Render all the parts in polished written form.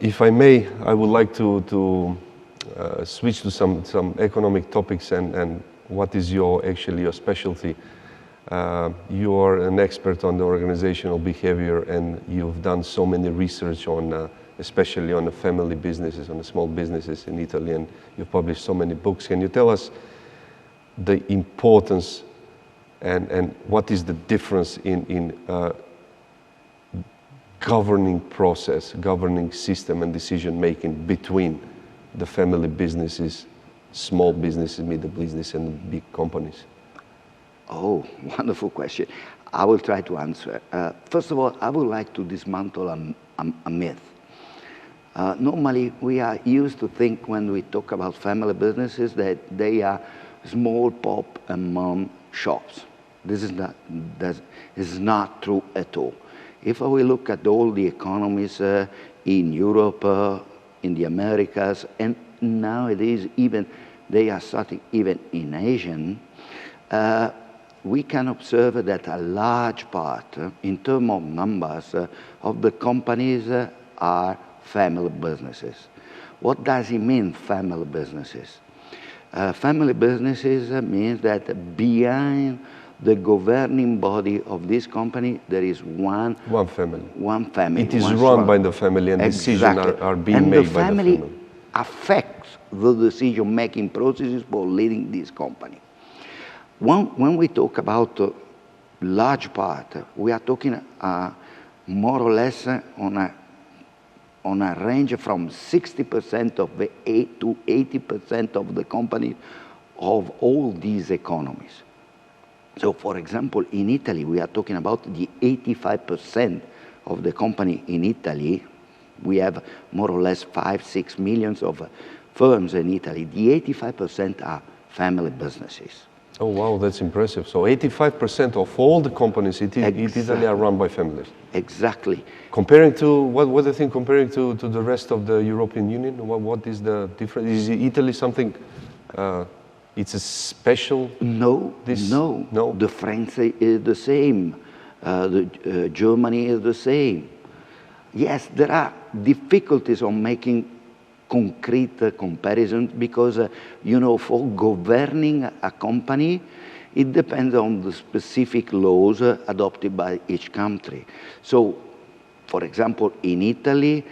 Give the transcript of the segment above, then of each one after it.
If I may, I would like to switch to some economic topics and what is your specialty. You're an expert on the organizational behavior, and you've done so many research on, especially on the family businesses, on the small businesses in Italy, and you've published so many books. Can you tell us the importance and what is the difference in governing process, governing system and decision making between the family businesses, small businesses, middle business, and big companies? Oh, wonderful question. I will try to answer. First of all, I would like to dismantle a myth. Normally, we are used to think when we talk about family businesses that they are small pop and mom shops. This is not true at all. If we look at all the economies in Europe, in the Americas, and nowadays even they are starting even in Asian, we can observe that a large part, in terms of numbers, of the companies are family businesses. What does it mean, family businesses? Family businesses means that behind the governing body of this company, there is one family. One family. It is run by the family, and decisions are being made by the family. And the family affects the decision-making processes for leading this company. When we talk about large part, we are talking more or less on a range from 60% of the 8 to 80% of the company of all these economies. So, for example, in Italy, we are talking about the 85% of the company in Italy. We have more or less 5-6 millions of firms in Italy. The 85% are family businesses. Oh, wow, that's impressive. So 85% of all the companies in Italy are run by families. Exactly. Comparing to, what do you think, comparing to the rest of the European Union? What is the difference? Is Italy something, it's a special? No. The French is the same. Germany is the same. Yes, there are difficulties on making concrete comparisons because, for governing a company, it depends on the specific laws adopted by each country. So, for example, in Italy,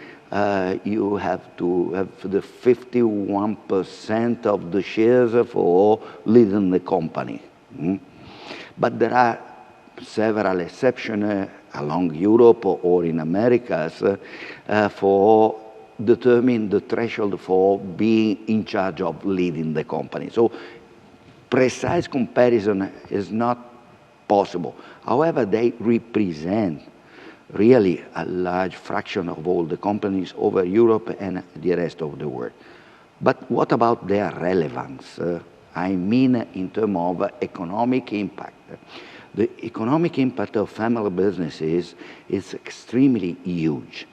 you have to have the 51% of the shares for leading the company. But there are several exceptions along Europe or in Americas for determine the threshold for being in charge of leading the company. So precise comparison is not possible. However, they represent really a large fraction of all the companies over Europe and the rest of the world. But what about their relevance? I mean in terms of economic impact. The economic impact of family businesses is extremely huge.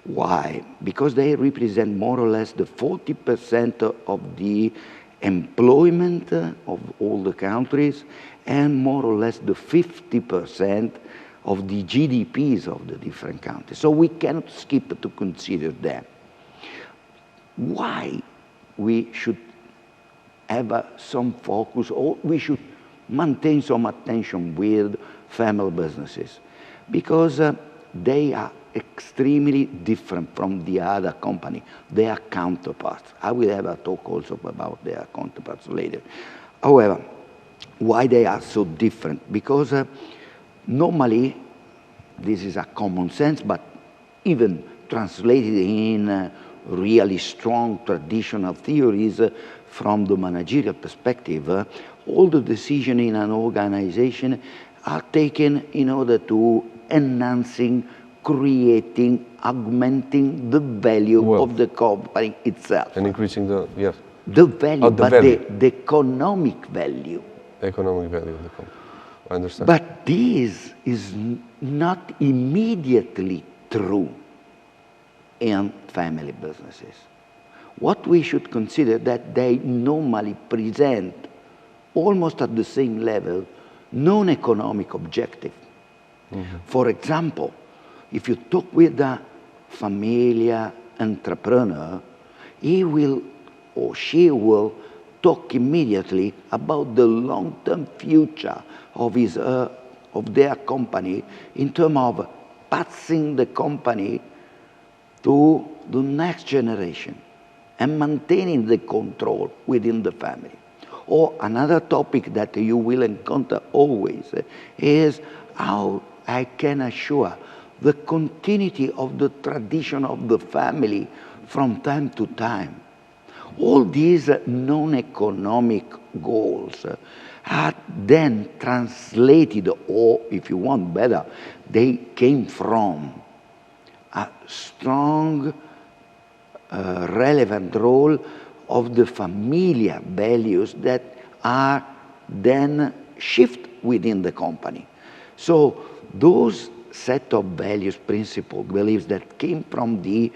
Why? Because they represent more or less the 40% of the employment of all the countries and more or less the 50% of the GDPs of the different countries. So we cannot skip to consider them. Why we should have some focus, or we should maintain some attention with family businesses? Because they are extremely different from the other company. They are counterparts. I will have a talk also about their counterparts later. However, why they are so different? Because normally, this is a common sense, but even translated in really strong traditional theories from the managerial perspective, all the decisions in an organization are taken in order to enhancing, creating, augmenting the value of the company itself. And increasing the value, the economic value. The economic value of the company. I understand. But this is not immediately true in family businesses. What we should consider that they normally present almost at the same level non-economic objective. For example, if you talk with a famiglia entrepreneur, he will or she will talk immediately about the long-term future of their company in terms of passing the company to the next generation and maintaining the control within the family. Or another topic that you will encounter always is how I can assure the continuity of the tradition of the family from time to time. All these non-economic goals are then translated, or if you want better, they came from a strong, relevant role of the familiar values that are then shift within the company. So those set of values, principles, beliefs that came from the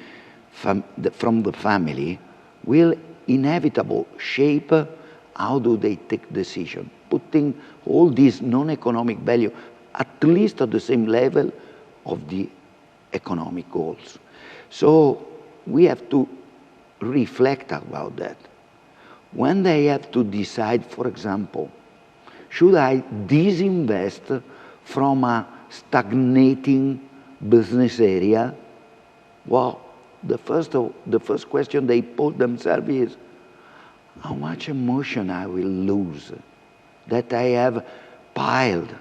family will inevitably shape how do they take decision, putting all these non-economic value at least at the same level of the economic goals. So we have to reflect about that. When they have to decide, for example, should I disinvest from a stagnating business area? Well, the first question they pose themselves is, how much emotion I will lose that I have piled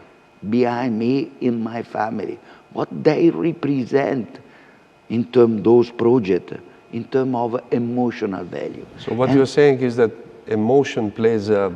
behind me in my family, what they represent in terms of those projects, in terms of emotional value. So what you're saying is that emotion plays a